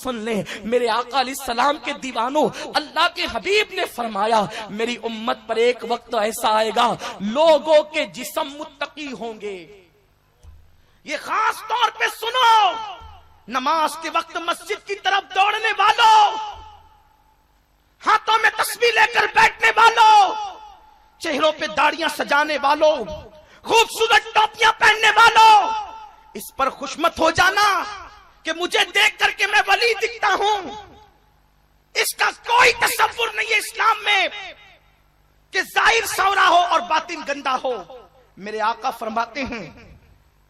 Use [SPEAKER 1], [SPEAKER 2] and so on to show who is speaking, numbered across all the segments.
[SPEAKER 1] سن لیں میرے آقا علیہ السلام کے دیوانوں، اللہ کے حبیب نے فرمایا میری امت پر ایک وقت ایسا آئے گا لوگوں کے جسم متقی ہوں گے۔ یہ خاص طور پہ سنو، نماز کے وقت مسجد کی طرف دوڑنے والوں، ہاتھوں میں تسبیح لے کر بیٹھنے والوں، چہروں پہ داڑیاں سجانے والوں، خوبصورت ٹوپیاں پہننے والوں، اس پر خوش مت ہو جانا کہ مجھے دیکھ کر کے میں ولی دکھتا ہوں۔ اس کا کوئی تصور نہیں ہے اسلام میں کہ ظاہر سورا ہو اور باطن گندا ہو۔ میرے آقا فرماتے ہیں،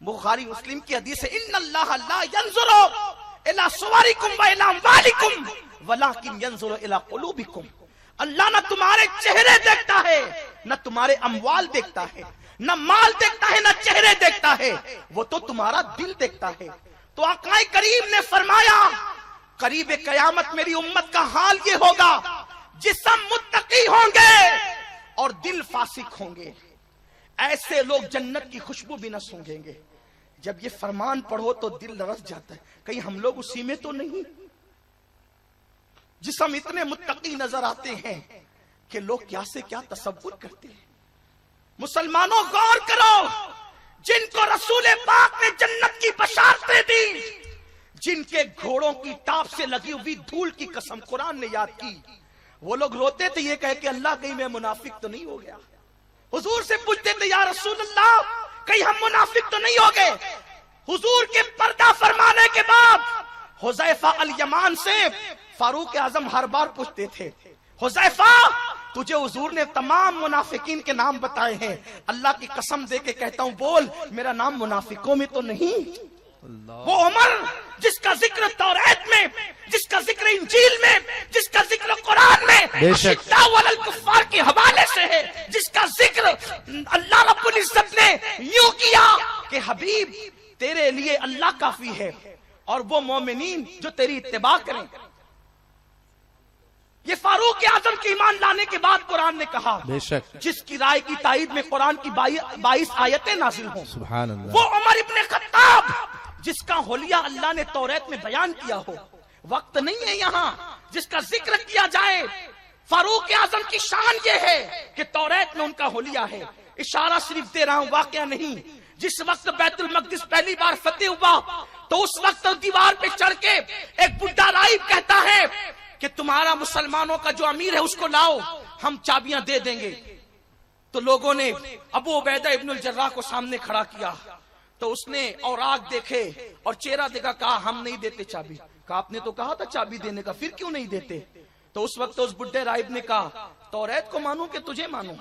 [SPEAKER 1] بخاری مسلم کی حدیث ہے، ان اللہ لا ينظر الى صورکم والى اموالکم ولکن ينظر الى قلوبکم۔ اللہ نہ تمہارے چہرے دیکھتا ہے، نہ تمہارے اموال دیکھتا ہے، نہ مال دیکھتا ہے، نہ چہرے دیکھتا ہے، وہ تو تمہارا دل دیکھتا ہے۔ تو آقا کریم نے فرمایا قریب قیامت میری امت کا حال یہ ہوگا، جسم متقی ہوں گے اور دل فاسق ہوں گے، ایسے لوگ جنت کی خوشبو بھی نہ سونگیں گے۔ جب یہ فرمان پڑھو تو دل لرز جاتا ہے، کہیں ہم لوگ اسی میں تو نہیں؟ جسم اتنے متقی نظر آتے ہیں کہ لوگ کیا سے کیا تصور کرتے ہیں۔ مسلمانوں غور کرو، جن کو رسول پاک نے جنت کی بشارتیں دی، جن کے گھوڑوں کی ٹاپ سے لگی ہوئی دھول کی قسم قرآن نے یاد کی، وہ لوگ روتے تھے یہ کہہ کہ اللہ کہیں میں منافق تو نہیں ہو گیا۔ حضور سے پوچھتے تھے یا رسول اللہ کہیں ہم منافق تو نہیں ہو گئے۔ حضور کے پردہ فرمانے کے بعد حذیفہ الیمان سے فاروق اعظم ہر بار پوچھتے تھے، حذیفہ تجھے حضور نے تمام منافقین کے نام بتائے ہیں، اللہ کی قسم دے کے کہتا ہوں بول میرا نام منافقوں میں تو نہیں۔ وہ عمر جس کا ذکر توریت میں، جس کا ذکر انجیل میں، جس کا ذکر قرآن میں اشداء علی الکفار کے حوالے سے ہے، جس کا ذکر اللہ رب العزت نے یوں کیا کہ حبیب تیرے لیے اللہ کافی ہے اور وہ مومنین جو تیری اتباع کریں۔ یہ فاروق اعظم کے ایمان لانے کے بعد قرآن نے کہا جس کی رائے کی تائید میں قرآن کی 22 آیتیں نازل ہوں، سبحان اللہ۔ وہ عمر ابن خطاب جس کا حلیہ اللہ نے توریت میں بیان کیا ہو، وقت نہیں ہے یہاں جس کا ذکر کیا جائے۔ فاروق اعظم کی شان یہ ہے کہ توریت میں ان کا حلیہ ہے۔ اشارہ صرف دے رہا ہوں، واقعہ نہیں۔ جس وقت بیت المقدس پہلی بار فتح ہوا تو اس وقت دیوار پہ چڑھ کے ایک بڈھا راہب کہتا ہے کہ تمہارا مسلمانوں کا جو امیر ہے اس کو لاؤ، ہم چابیاں دے دیں گے۔ تو لوگوں نے ابو عبیدہ ابن الجراح کو سامنے کھڑا کیا تو اس نے اوراق دیکھے اور چہرہ دیکھا، کہا ہم نہیں دیتے چابی۔ کہا آپ نے تو کہا تھا چابی دینے کا، پھر کیوں نہیں دیتے؟ تو اس وقت اس بڈھے راہب نے کہا توریت کو مانوں کہ تجھے مانوں،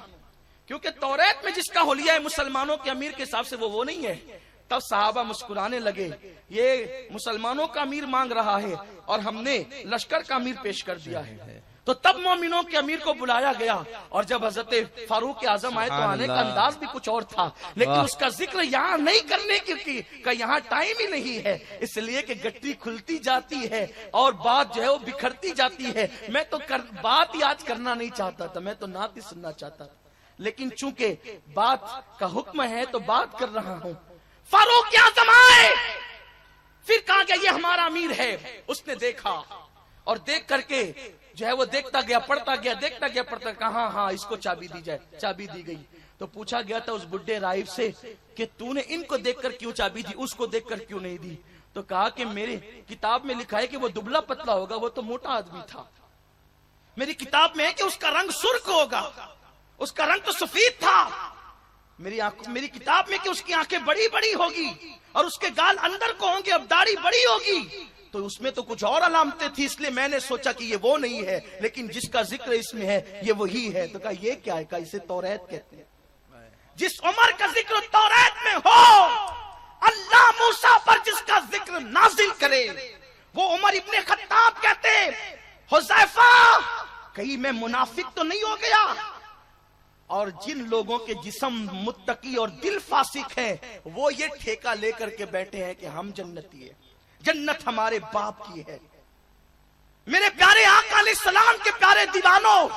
[SPEAKER 1] کیونکہ توریت میں جس کا حلیہ ہے مسلمانوں کے امیر کے حساب سے وہ نہیں ہے۔ تب صحابہ مسکرانے لگے، یہ مسلمانوں کا امیر مانگ رہا ہے اور ہم نے لشکر کا امیر پیش کر دیا ہے۔ تو تب مومنوں کے امیر کو بلایا گیا اور جب حضرت فاروق اعظم آئے تو آنے کا انداز بھی کچھ اور تھا، لیکن اس کا ذکر یہاں نہیں کرنے کی کہ یہاں ٹائم ہی نہیں ہے، اس لیے کہ گٹی کھلتی جاتی ہے اور بات جو ہے وہ بکھرتی جاتی ہے۔ میں تو بات ہی آج کرنا نہیں چاہتا تھا، میں تو نعت ہی سننا چاہتا تھا، لیکن چونکہ بات کا حکم ہے تو بات کر رہا ہوں۔ فاروق اعظم آئے، پھر کہا کہ یہ ہمارا امیر ہے۔ اس نے دیکھا اور دیکھ کر کے جو ہے وہ دیکھتا گیا، پڑھتا گیا، دیکھتا گیا، پڑھتا گیا، ہاں ہاں اس کو چابی دی جائے۔ چابی دی گئی تو پوچھا گیا تھا اس بڈھے راہب سے کہ تو نے ان کو دیکھ کر کیوں چابی دی، اس کو دیکھ کر کیوں نہیں دی؟ تو کہا کہ میری کتاب میں لکھا ہے کہ وہ دبلا پتلا ہوگا، وہ تو موٹا آدمی تھا۔ میری کتاب میں ہے کہ اس کا رنگ سرخ ہوگا، اس کا رنگ تو سفید تھا۔ میری کتاب میں کہ اس کی آنکھیں بڑی بڑی ہوگی اور اس کے گال اندر کو ہوں گے، اب داڑھی بڑی ہوگی، تو اس میں تو کچھ اور علامتیں تھی، اس لیے میں نے سوچا کہ یہ وہ نہیں ہے، لیکن جس کا ذکر اس میں ہے یہ وہی ہے۔ تو کہا یہ کیا ہے؟ کہا اسے توریت کہتے ہیں۔ جس عمر کا ذکر توریت میں ہو، اللہ موسیٰ پر جس کا ذکر نازل کرے، وہ عمر ابن خطاب کہتے حذیفہ کہیں میں منافق تو نہیں ہو گیا؟ اور جن لوگوں کے جسم متقی اور دل فاسق ہیں وہ یہ ٹھیکہ لے کر کے بیٹھے ہیں کہ ہم جنتی ہیں، جنت ہمارے باپ کی ہے۔ میرے پیارے آقا علیہ السلام کے پیارے دیوانوں،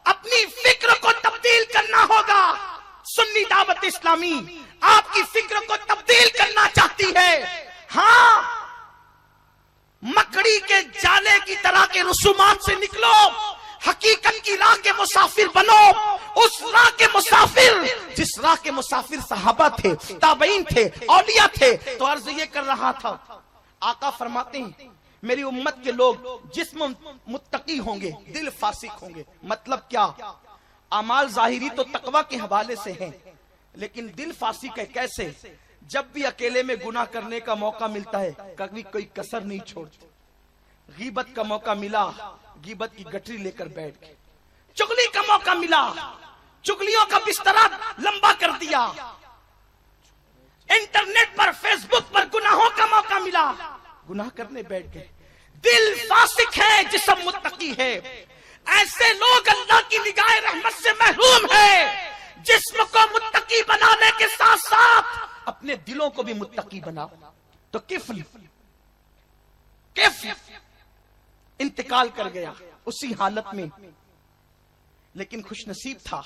[SPEAKER 1] اپنی فکر کو تبدیل کرنا ہوگا۔ سنی دعوت اسلامی آپ کی فکر کو تبدیل کرنا چاہتی ہے۔ ہاں مکڑی کے جالے کی طرح کے رسومات سے نکلو، حقیقت کی راہ کے مسافر بنو، اس راہ کے مسافر جس راہ کے مسافر صحابہ تھے، تابعین تھے، اولیاء تھے۔ تو عرض یہ کر رہا تھا، آقا فرماتے ہیں میری امت کے لوگ جسم متقی ہوں گے، دل فاسق ہوں گے۔ مطلب کیا؟ اعمال ظاہری تو تقوی کے حوالے سے ہیں، لیکن دل فاسق ہے۔ کیسے؟ جب بھی اکیلے میں گناہ کرنے کا موقع ملتا ہے کبھی کوئی کسر نہیں چھوڑتے۔ غیبت کا موقع ملا، غیبت کی گٹری لے کر بیٹھ گئے۔ چغلی کا موقع ملا، چغلیوں کا بستر لمبا کر دیا۔ انٹرنیٹ پر، فیس بک پر گناہوں کا موقع ملا، گناہ کرنے بیٹھ گئے۔ دل فاسق ہے، جسم متقی ہے۔ ایسے لوگ اللہ کی نگاہ رحمت سے محروم ہیں۔ جسم کو متقی بنانے کے ساتھ ساتھ اپنے دلوں کو بھی متقی بناؤ۔ تو کفل انتقال کر گیا اسی حالت میں، لیکن خوش نصیب تھا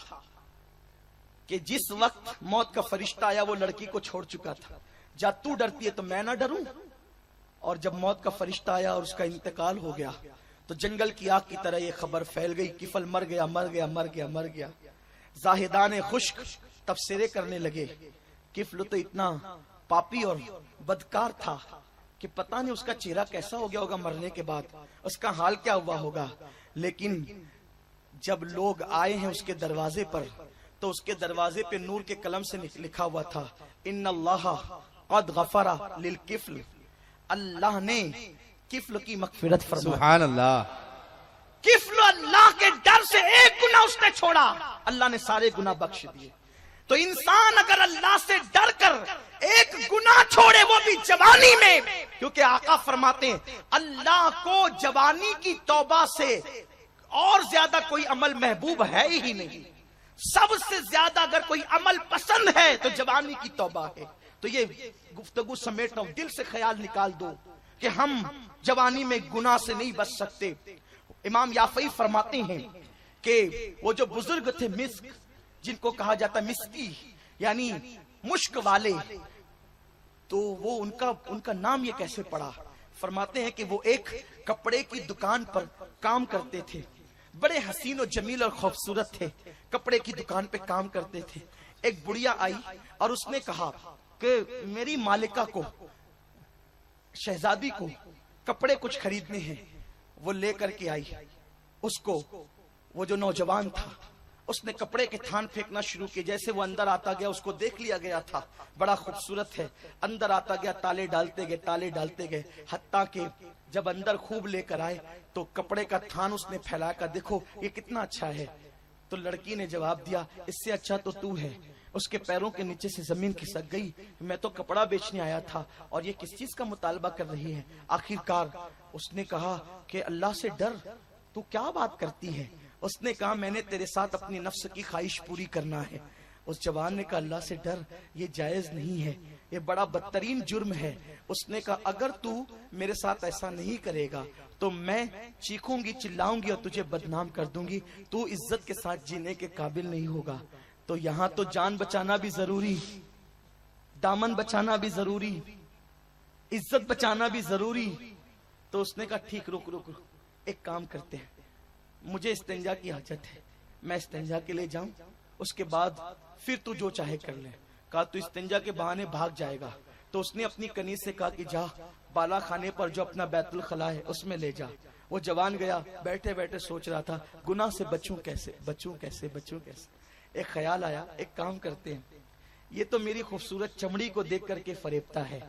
[SPEAKER 1] کہ جس وقت موت کا فرشتہ آیا وہ لڑکی کو چھوڑ چکا تھا۔ جب تو ڈرتی ہے تو میں نہ ڈروں؟ اور جب موت کا فرشتہ آیا اور اس کا انتقال ہو گیا تو جنگل کی آگ کی طرح یہ خبر پھیل گئی، کفل مر گیا، مر گیا، مر گیا، مر گیا۔ زاہدان خشک تبصرے کرنے لگے، کفل تو اتنا پاپی اور بدکار تھا کہ پتہ نہیں اس کا چہرہ کیسا ہو گیا ہوگا مرنے کے بعد، اس کا حال کیا ہوا ہوگا۔ لیکن جب لوگ آئے ہیں اس کے دروازے پر تو اس کے دروازے پہ نور کے قلم سے لکھا ہوا تھا، ان اللہ قد غفر للکفل، اللہ نے کفل کی مغفرت فرمائی۔
[SPEAKER 2] سبحان اللہ۔
[SPEAKER 1] کفل اللہ کے ڈر سے ایک گناہ اس نے چھوڑا، اللہ نے سارے گناہ بخش دیے۔ تو انسان اگر اللہ سے ڈر کر ایک گناہ چھوڑے، وہ بھی جوانی میں، کیونکہ آقا فرماتے ہیں اللہ کو جوانی کی توبہ سے اور زیادہ کوئی عمل محبوب ہے ہی نہیں۔ سب سے زیادہ اگر کوئی عمل پسند ہے تو جوانی کی توبہ ہے۔ تو یہ گفتگو سمیٹ رہا ہوں، دل سے خیال نکال دو کہ ہم جوانی میں گناہ سے نہیں بچ سکتے۔ امام یافعی فرماتے ہیں کہ وہ جو بزرگ تھے مسک، جن کو کہا جاتا مسکی یعنی مشک والے، تو وہ ان کا نام یہ کیسے پڑا؟ فرماتے ہیں کہ وہ ایک کپڑے کی دکان پر کام کرتے تھے، بڑے حسین و جمیل اور خوبصورت تھے، کپڑے کی دکان پہ کام کرتے تھے۔ ایک بڑھیا آئی اور اس نے کہا کہ میری مالکہ کو، شہزادی کو کپڑے کچھ خریدنے ہیں۔ وہ لے کر کے آئی اس کو، وہ جو نوجوان تھا اس نے کپڑے کے تھان پھینکنا شروع کیے۔ جیسے وہ اندر آتا گیا اس کو دیکھ لیا گیا تھا، بڑا خوبصورت ہے، اندر آتا گیا، تالے ڈالتے گئے، تالے ڈالتے گئے، حتیٰ کہ جب اندر خوب لے کر آئے تو کپڑے کا تھان اس نے پھیلا کر، دیکھو یہ کتنا اچھا ہے۔ تو لڑکی نے جواب دیا اس سے اچھا تو ہے۔ اس کے پیروں کے نیچے سے زمین کھسک گئی، میں تو کپڑا بیچنے آیا تھا اور یہ کس چیز کا مطالبہ کر رہی ہے۔ آخرکار اس نے کہا کہ اللہ سے ڈر، تو کیا بات کرتی ہے؟ اس نے کہا میں نے تیرے ساتھ اپنی نفس کی خواہش پوری کرنا ہے۔ اس جوان نے کہا اللہ سے ڈر، یہ جائز نہیں ہے، یہ بڑا بدترین جرم ہے۔ اس نے کہا اگر تو میرے ساتھ ایسا نہیں کرے گا تو میں چیخوں گی، چلاؤں گی اور تجھے بدنام کر دوں گی، تو عزت کے ساتھ جینے کے قابل نہیں ہوگا۔ تو یہاں تو جان بچانا بھی ضروری، دامن بچانا بھی ضروری، عزت بچانا بھی ضروری۔ تو اس نے کہا ٹھیک، رک رک رک، ایک کام کرتے ہیں، مجھے استنجا کی حاجت ہے، میں استنجا کے لے جاؤں، اس کے بعد پھر تو جو چاہے کر لے۔ کہا تو استنجا کے بہانے بھاگ جائے گا۔ تو اس نے اپنی کنیز سے کہا کہ جا بالا خانے پر جو اپنا بیت الخلا ہے اس میں لے جا۔ وہ جوان گیا، بیٹھے بیٹھے سوچ رہا تھا گناہ سے بچوں کیسے، بچوں کیسے، بچوں کیسے۔ ایک خیال آیا، ایک کام کرتے ہیں، یہ تو میری خوبصورت چمڑی کو دیکھ کر کے فریبتا ہے،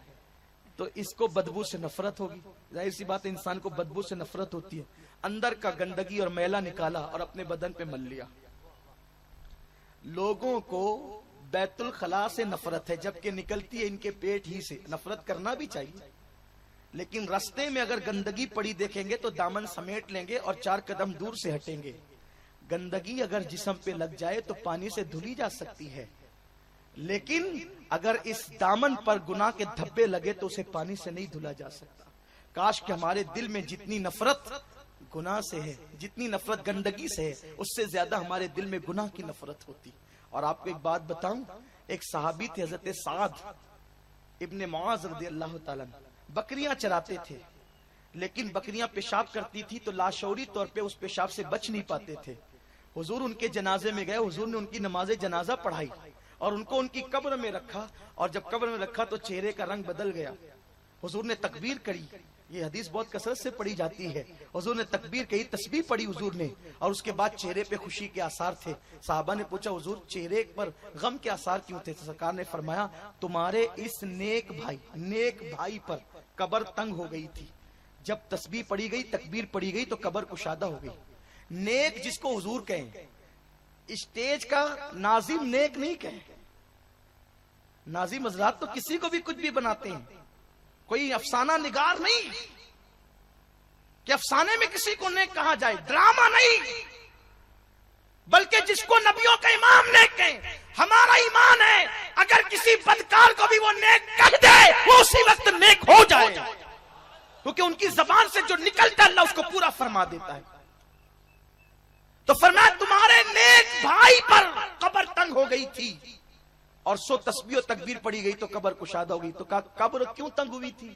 [SPEAKER 1] تو اس کو بدبو سے نفرت ہوگی، ظاہر سی بات ہے انسان کو بدبو سے نفرت ہوتی ہے۔ اندر کا گندگی اور میلا نکالا اور اپنے بدن پہ مل لیا۔ لوگوں کو بیت الخلا سے نفرت ہے، جبکہ نکلتی ہے ان کے پیٹ ہی سے۔ نفرت کرنا بھی چاہیے، لیکن رستے میں اگر گندگی پڑی دیکھیں گے تو دامن سمیٹ لیں گے اور 4 قدم دور سے ہٹیں گے۔ گندگی اگر جسم پہ لگ جائے تو پانی سے دھلی جا سکتی ہے، لیکن اگر اس دامن پر گناہ کے دھبے لگے تو اسے پانی سے نہیں دھلا جا سکتا۔ کاش کہ ہمارے دل میں جتنی نفرت گناہ سے ہے، جتنی نفرت گندگی سے ہے، اس سے زیادہ ہمارے دل میں گناہ کی نفرت ہوتی۔ اور آپ کو ایک بات بتاؤں، ایک صحابی تھے حضرت سعد ابن معاذ رضی اللہ تعالیٰ عنہ، بکریاں چراتے تھے۔ لیکن بکریاں پیشاب کرتی تھی تو لاشعوری طور پہ اس پیشاب سے بچ نہیں پاتے تھے. حضور ان کے جنازے میں گئے, حضور نے ان کی نماز جنازہ پڑھائی اور ان کو ان کی قبر میں رکھا, اور جب قبر میں رکھا تو چہرے کا رنگ بدل گیا. حضور نے تکبیر کری, یہ حدیث بہت کثرت سے پڑھی جاتی ہے. حضور نے تکبیر کہی, تسبیح پڑھی حضور نے, اور اس کے بعد چہرے پہ خوشی کے آثار تھے. صحابہ نے پوچھا حضور چہرے پر غم کے آثار کیوں تھے؟ سرکار نے فرمایا تمہارے اس نیک بھائی پر قبر تنگ ہو گئی تھی. جب تسبیح پڑھی گئی, تکبیر پڑھی گئی تو قبر کشادہ ہو گئی. نیک جس کو حضور کہیں, اسٹیج کا ناظم نیک نہیں کہیں. ناظم حضرات تو کسی کو بھی کچھ بھی بناتے ہیں, کوئی افسانہ نگار نہیں کہ افسانے میں کسی کو نیک کہا جائے, ڈرامہ نہیں, بلکہ جس کو نبیوں کا امام نیک کہیں. ہمارا ایمان ہے اگر کسی بدکار کو بھی وہ نیک کہہ دے وہ اسی وقت نیک ہو جائے, کیونکہ ان کی زبان سے جو نکلتا اللہ اس کو پورا فرما دیتا ہے. تو فرمایا تمہارے نیک بھائی پر قبر تنگ ہو گئی تھی اور سو تسبیح و تکبیر پڑی گئی تو قبر کشادہ ہو گئی. تو کہا قبر کیوں تنگ ہوئی تھی؟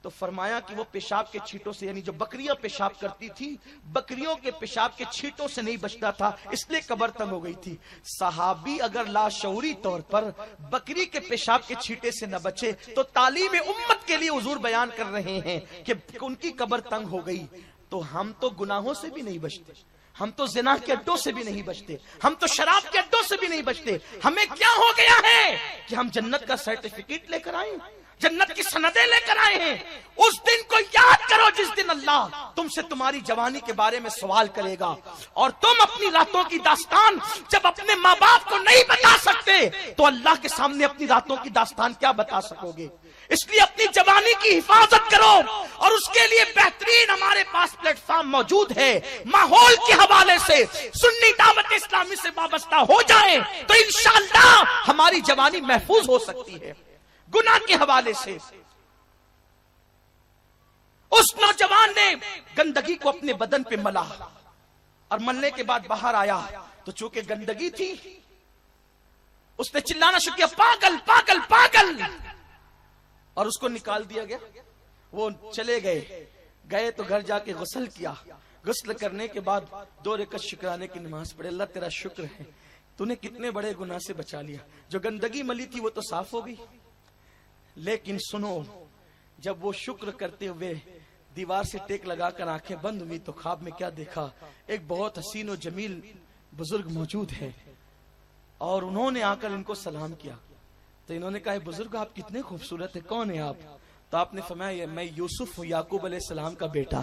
[SPEAKER 1] تو فرمایا کہ وہ پیشاب کے چھینٹوں سے, یعنی جو بکریاں پیشاب کرتی تھی بکریوں کے پیشاب کے چھینٹوں سے نہیں بچتا تھا, اس لیے قبر تنگ ہو گئی تھی. صحابی اگر لاشعوری طور پر بکری کے پیشاب کے چھینٹے سے نہ بچے تو تعلیم امت کے لیے حضور بیان کر رہے ہیں کہ ان کی قبر تنگ ہو گئی. تو ہم تو گناہوں سے بھی نہیں بچتے, ہم تو زنا کے اڈوں سے بھی نہیں بچتے, ہم تو شراب کے اڈوں سے بھی نہیں بچتے. ہمیں کیا ہو گیا ہے کہ ہم جنت کا سرٹیفکیٹ لے کر آئے, جنت کی سندیں لے کر آئے ہیں. اس دن کو یاد کرو جس دن اللہ تم سے تمہاری جوانی کے بارے میں سوال کرے گا, اور تم اپنی راتوں کی داستان جب اپنے ماں باپ کو نہیں بتا سکتے تو اللہ کے سامنے اپنی راتوں کی داستان کیا بتا سکو گے. اس لیے اپنی جوانی کی حفاظت کرو, اور اس کے لیے بہترین ہمارے پاس پلیٹ فارم موجود ہے. ماحول کے حوالے سے سنی دعوت اسلامی سے وابستہ ہو جائیں تو انشاءاللہ ہماری جوانی محفوظ ہو سکتی ہے. گناہ کے حوالے سے اس نوجوان نے گندگی کو اپنے بدن پہ ملا, اور ملنے کے بعد باہر آیا تو چونکہ گندگی تھی اس نے چلانا شروع کیا, پاگل پاگل پاگل, اور اس کو نکال دیا گیا. وہ چلے گئے تو گھر جا کے غسل کیا. غسل کرنے کے بعد 2 رکعت شکرانے کی نماز پڑھے. اللہ تیرا شکر ہے تو نے کتنے بڑے گناہ سے بچا لیا. جو گندگی ملی تھی وہ تو صاف ہو گئی, لیکن سنو جب وہ شکر کرتے ہوئے دیوار سے ٹیک لگا کر آنکھیں بند ہوئی تو خواب میں کیا دیکھا, ایک بہت حسین و جمیل بزرگ موجود ہے, اور انہوں نے آ کر ان کو سلام کیا. تو انہوں نے کہا بزرگ آپ کتنے خوبصورت ہیں, کون ہیں آپ؟ تو آپ نے فرمایا میں یوسف ہوں, یعقوب علیہ السلام کا بیٹا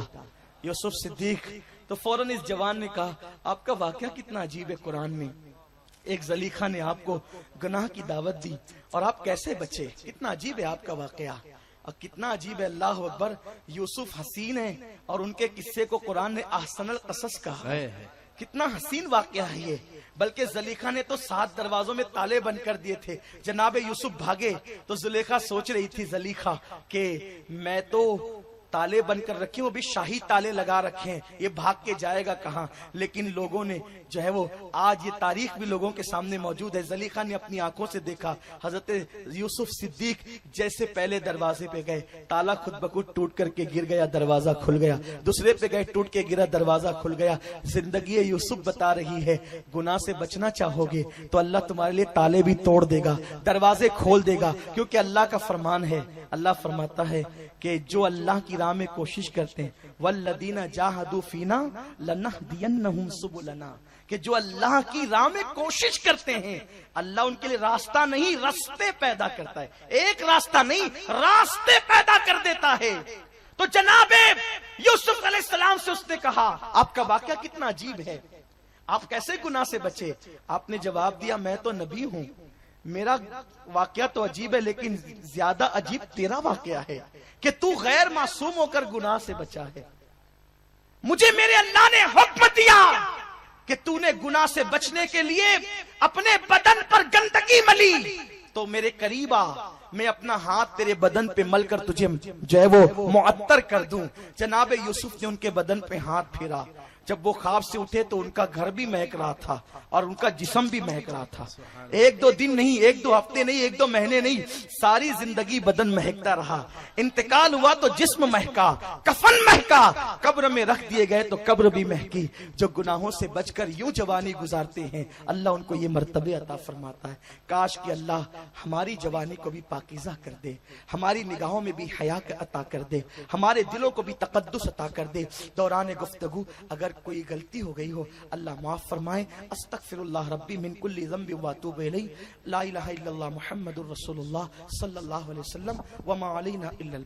[SPEAKER 1] یوسف صدیق. تو فوراً اس جوان نے کہا آپ کا واقعہ کتنا عجیب ہے, قرآن میں ایک زلیخا نے آپ کو گناہ کی دعوت دی اور آپ کیسے بچے, کتنا عجیب ہے آپ کا واقعہ, اور کتنا عجیب ہے. اللہ اکبر, یوسف حسین ہے اور ان کے قصے کو قرآن نے احسن القصص کہا. کتنا حسین واقعہ ہے یہ. بلکہ زلیخا نے تو 7 دروازوں میں تالے بند کر دیے تھے. جناب یوسف بھاگے تو زلیخا سوچ رہی تھی زلیخا کہ میں تو تالے بند کر رکھے, وہ بھی شاہی تالے لگا رکھے ہیں, یہ بھاگ کے جائے گا کہاں. لیکن لوگوں نے جو ہے وہ آج یہ تاریخ بھی لوگوں کے سامنے موجود ہے. زلیخا نے اپنی آنکھوں سے دیکھا حضرت یوسف صدیق جیسے پہلے دروازے پہ گئے, تالا خود بخود ٹوٹ کر کے گر گیا, دروازہ کھل گیا. دوسرے پہ گئے, ٹوٹ کے گرا, دروازہ کھل گیا. زندگی یوسف بتا رہی ہے گناہ سے بچنا چاہو گے تو اللہ تمہارے لیے تالے بھی توڑ دے گا, دروازے کھول دے گا, کیونکہ اللہ کا فرمان ہے. اللہ فرماتا ہے کہ جو اللہ کی راہ میں کوشش کرتے ہیں والذین جاہدوا فینا لنہدینہم سبلنا, کہ جو اللہ کی راہ میں کوشش کرتے ہیں اللہ ان کے لیے راستہ نہیں راستے پیدا کرتا ہے. ایک راستہ نہیں راستے پیدا کر دیتا ہے. تو جناب یوسف علیہ السلام سے اس نے کہا آپ کا واقعہ کتنا عجیب ہے, آپ کیسے گناہ سے بچے؟ آپ نے جواب دیا میں تو نبی ہوں, میرا واقعہ تو عجیب ہے لیکن زیادہ عجیب تیرا واقعہ ہے کہ تو غیر معصوم ہو کر گناہ سے بچا ہے. مجھے میرے اللہ نے حکم دیا کہ تو نے گناہ سے بچنے کے لیے اپنے بدن پر گندگی ملی تو میرے قریب آ, میں اپنا ہاتھ تیرے بدن پہ مل کر تجھے جو ہے وہ معطر کر دوں. جناب یوسف نے ان کے بدن پہ ہاتھ پھیرا. جب وہ خواب سے اٹھے تو ان کا گھر بھی مہک رہا تھا اور ان کا جسم بھی مہک رہا تھا. ایک دو دن نہیں, ایک دو ہفتے نہیں, ایک دو مہینے نہیں, ساری زندگی بدن مہکتا رہا. انتقال ہوا تو جسم مہکا, کفن مہکا, قبر میں رکھ دیے گئے تو قبر بھی مہکی. جو گناہوں سے بچ کر یوں جوانی گزارتے ہیں اللہ ان کو یہ مرتبے عطا فرماتا ہے. کاش کہ اللہ ہماری جوانی کو بھی پاکیزہ کر دے, ہماری نگاہوں میں بھی حیا عطا کر دے, ہمارے دلوں کو بھی تقدس عطا کر دے. دوران گفتگو اگر کوئی غلطی ہو گئی ہو اللہ معاف فرمائے. استغفر اللہ ربی من کل ذنب واتوب الیہ. لا الہ الا اللہ محمد الرسول اللہ صلی اللہ علیہ وسلم وما علینا الا